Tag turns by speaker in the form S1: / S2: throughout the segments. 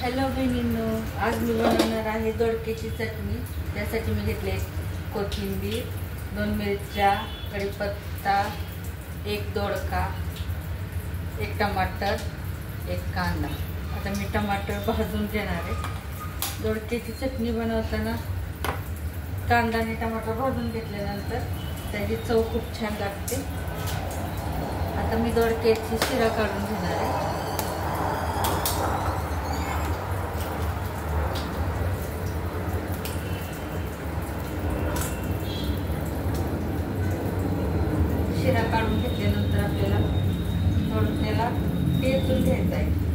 S1: Hello बहिणींनो, आज मी बनवणार आहे दोडक्याची चटणी। त्यासाठी मी घेतले कोथिंबीर, 2 मिरच्या, कढीपत्ता, 1 दोडका, 1 टमाटर, 1 कांदा। आता मी टमाटर भाजून घेणार आहे। दोडक्याची चटणी बनवताना कांदा आणि टमाटर भाजून घेतल्यानंतर त्याची चव खूप छान लागते। आता मी दोडक्याची शिरा काढून घेणार आहे। शिरा काढून घेतल्यानंतर आपल्याला थोडं त्याला टेचून घ्यायचं आहे।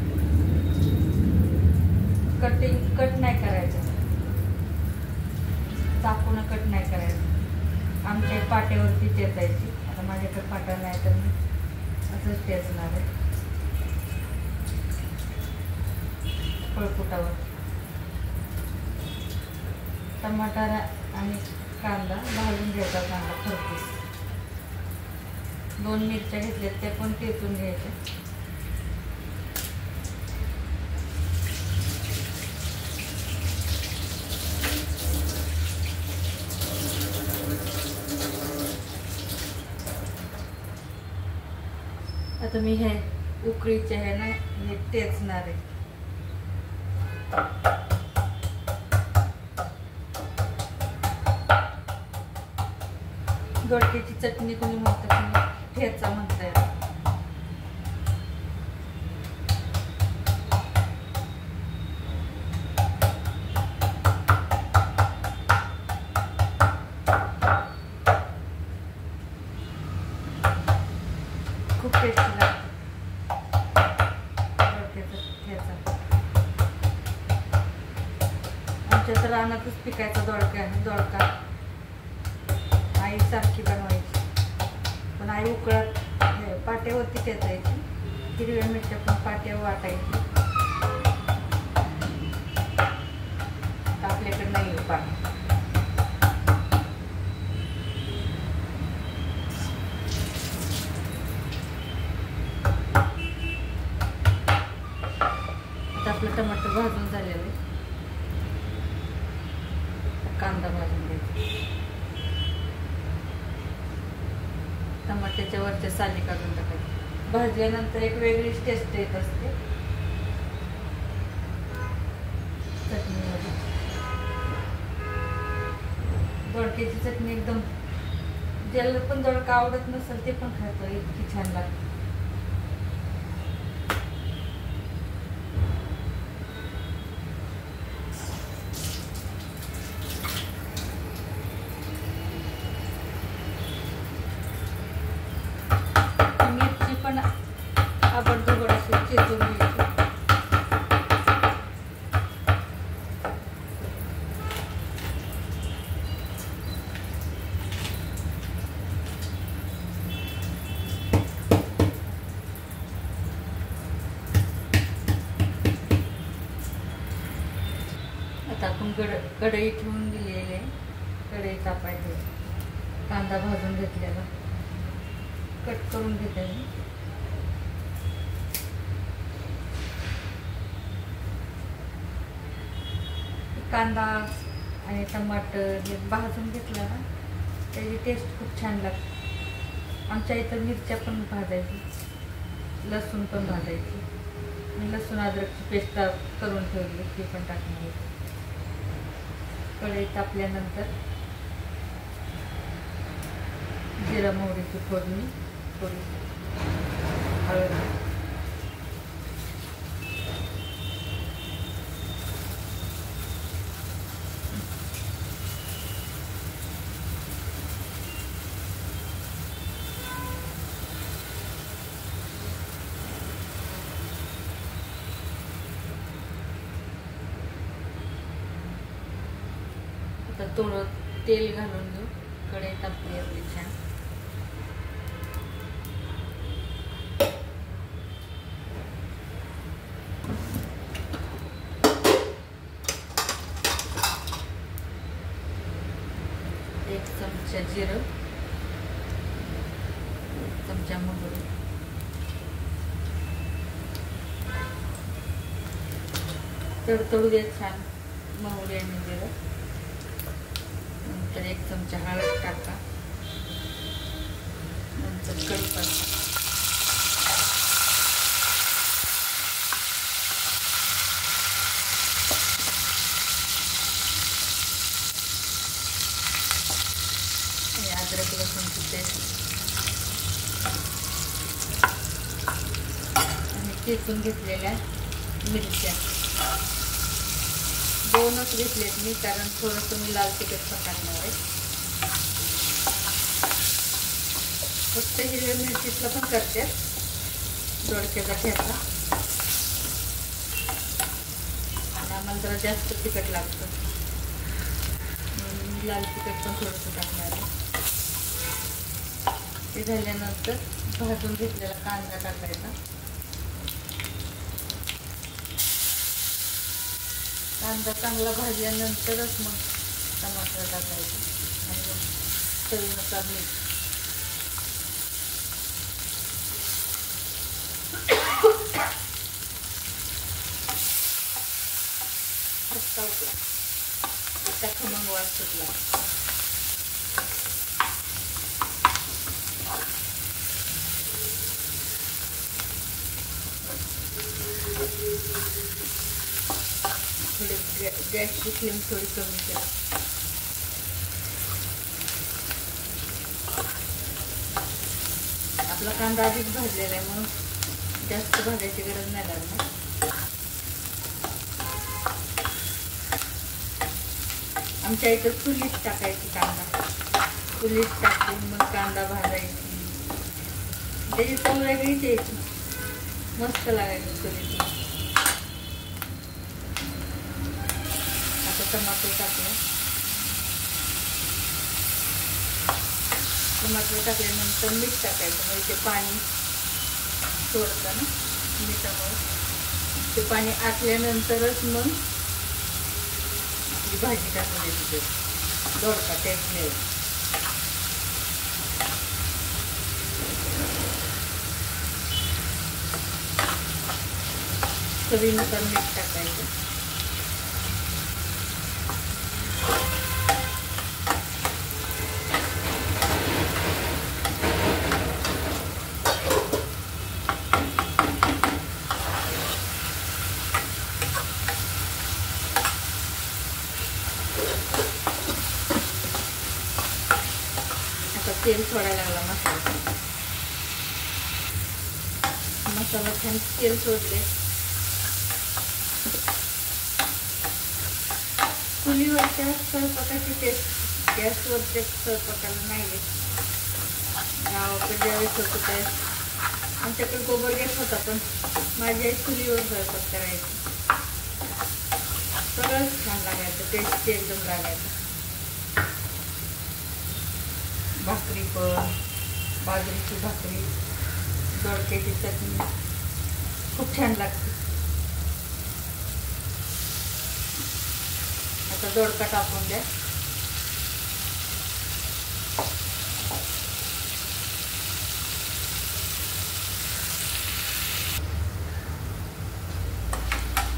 S1: कट नाही करायचं, चाकून कट नाही करायचं। आमच्या पाट्यावरती टेचायची। आता माझ्याकडे पाटा नाही तर मी असंच टेचणार आहे पळपुटावर। टमाटर आणि कांदा भाजून घ्यायचा, कांदा खरपूस। 2 मिरच्या घेतल्यात त्या पण टेचून घ्यायच्या। आता मी हे उकळीचे आहे ना, हे टेचणार आहे। दोडक्याची चटणी कोणी म्हणतात, ठेचा म्हणताय। खूप टेस्टी लागतं दोडक्याचा ठेचा। आमच्या तर रानातच पिकायचा दोडका आहे। दोडका आई सारखी बनवायची, पण आई उकळत पाट्यावरती टेचायची। हिरव्या मिरच्या पण पाट्यावर वाटायची। आपल्याकडे नाही पाट। आता आपलं टमाटर भाजून झालेलं आहे। कांदा भाजून घ्यायचा। टमाट्याच्या वरच्या साली काढून टाकायची। भाजल्यानंतर एक वेगळीच टेस्ट येत असते चटणीमध्ये। दोडक्याची चटणी एकदम, ज्याला पण दोडका आवडत नसेल ते पण खातं, इतकी छान लागते। पण आबडधोबड अशी चेचून घ्यायची। आता आपण कढई ठेवून दिलेली आहे। कढई तापायची। कांदा भाजून घेतलेला कट करून घेते मी। कांदा आणि टमाटर हे भाजून घेतला ना, त्याची टेस्ट खूप छान लागते। आमच्या इथं मिरच्या पण भाजायची, लसूण पण भाजायची। मी लसूण अद्रकची पेस्ट करून ठेवली, ती पण टाकणार आहे। कढई तापल्यानंतर जिरा मोहरीची फोडणी, थोडी हळद, आता थोडं तेल घालून घेऊ। कढई तापली आपली छान। एक चमचा जिरं, 1 चमचा मोहरी, तडतडू द्या छान मोहरीने दिलं. नंतर 1 चमचा हळद टाका. नंतर कढीपत्ता, अद्रक लसूणची पेस्ट आणि चेचून घेतलेल्या मिरच्या 2च घेतलेत मी, कारण थोडंसं मी लाल तिखट पण टाकणार आहे. फक्त हिरव्या मिरचीतला पण करते दोडक्याचा ठेचा, आणि आम्हाला जरा जास्त तिखट लागतं म्हणून मी लाल तिखट पण थोडंसं टाकणार आहे. ते झाल्यानंतर भाजून घेतलेला कांदा टाकायचा. कांदा चांगला भाजल्यानंतरच मग टमाटर टाकायचं आणि मग चवीनुसार मीठ. रस्सा उठला, आता खमंग वास सुटला. थोडी गॅसची फ्लेम थोडी कमी करा. आपला कांदा आधीच भाजलेला आहे म्हणून जास्त भाजायची गरज नाही लागणार. आमच्या इथं चुलीत टाकायची कांदा, चुलीत टाकून मग कांदा भाजायची, त्याची चव वेगळीच यायची, मस्त लागायची चुलीत. आता टमाटर टाकलं. टमाटर टाकल्यानंतर मीठ टाकायचं, म्हणजे ते पाणी सोडतं ना मिठामुळे. ते पाणी आटल्यानंतरच मग आपली भाजी टाकून द्यायची, दोडका टेस्ट मिळेल. चवीनुसार मीठ टाकायचं. तेल सोडायला लागला मसाला छान तेल सोडले. चुलीवरच्या स्वयंपाकाची टेस्ट गॅसवरच्या स्वयंपाकाला नाही येत. गावाकडे ज्यावेळेस होतं त्यावेळेस आमच्याकडे गोबर गॅस होता, पण माझी आई चुलीवर स्वयंपाक करायची. सगळंच छान लागायचं, टेस्ट एकदम लागायचं. भाकरी पण, बाजरीची भाकरी, दोडक्याची चटणी खूप छान लागते. आता दोडका टाकून द्या.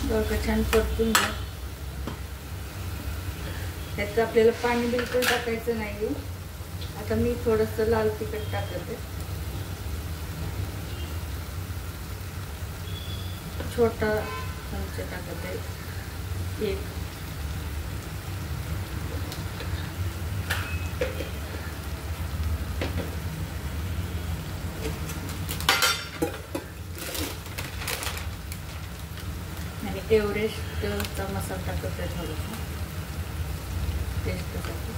S1: दोडका छान परतून द्या. त्यात आपल्याला पाणी बिलकुल टाकायचं नाही. आता मी थोडंसं लाल तिखट टाकते, छोटा चमचा टाकते. 1 आणि एव्हरेस्टचा मसाला टाकत आहे थोडासा टेस्टसाठी.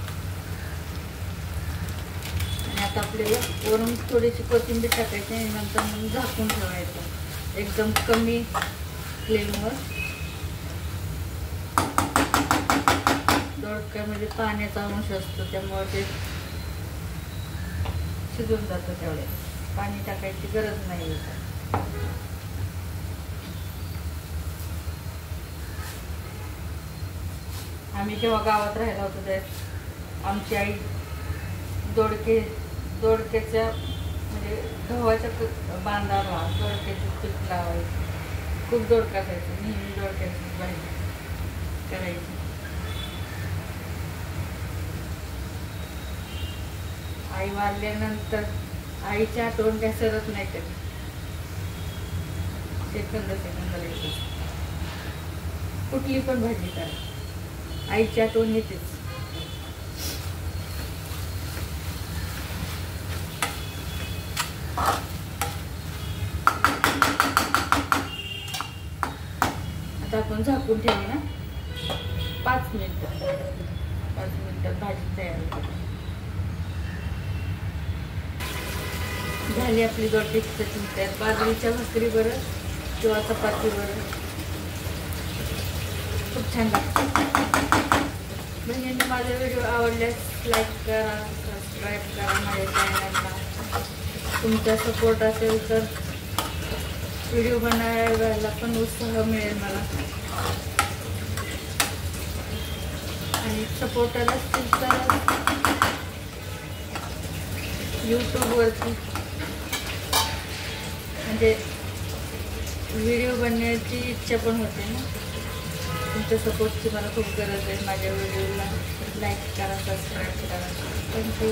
S1: आणि आता आपल्याला वरून थोडीशी कोथिंबीर टाकायची आणि नंतर मग झाकून ठेवायचं एकदम कमी फ्लेमवर. दोडक्यामध्ये पाण्याचा अंश असतो, त्यामुळे ते शिजून जातं. तेवढे पाणी टाकायची गरज नाही. आम्ही जेव्हा गावात राहिला होतो त्यात आमची आई दोडक्याच्या म्हणजे गव्हाच्या बांधाला दोडक्याची पीठ लावायची. खूप दोडका खायचं, नेहमी दोडक्याची भाजी. करायची. आई वारल्यानंतर आईची आठवण काय सरत नाही कधी. सेकंदाला येते. कुठली पण भाजी करा, आईची आठवण येतेच. आता आपण झाकून ठेवू ना 5 मिनिटं. 5 मिनिटात भाजी तयार होते. झाली आपली दोडक्याची चटणी तयार. बाजरीच्या भाकरी बरं किंवा चपाती बरं खूप छान लागतं. बहिणींनी माझा व्हिडिओ आवडल्यास लाईक करा, सबस्क्राईब करा माझ्या चॅनलला. तुमचा सपोर्ट असेल तर व्हिडिओ बनवायला पण उत्साह मिळेल मला. आणि सपोर्टला असतील तर यूट्यूबवरती म्हणजे व्हिडिओ बनण्याची इच्छा पण होते ना. तुमच्या सपोर्टची मला खूप गरज आहे. माझ्या व्हिडिओला लाईक करा, सबस्क्राईब करा. थँक्यू.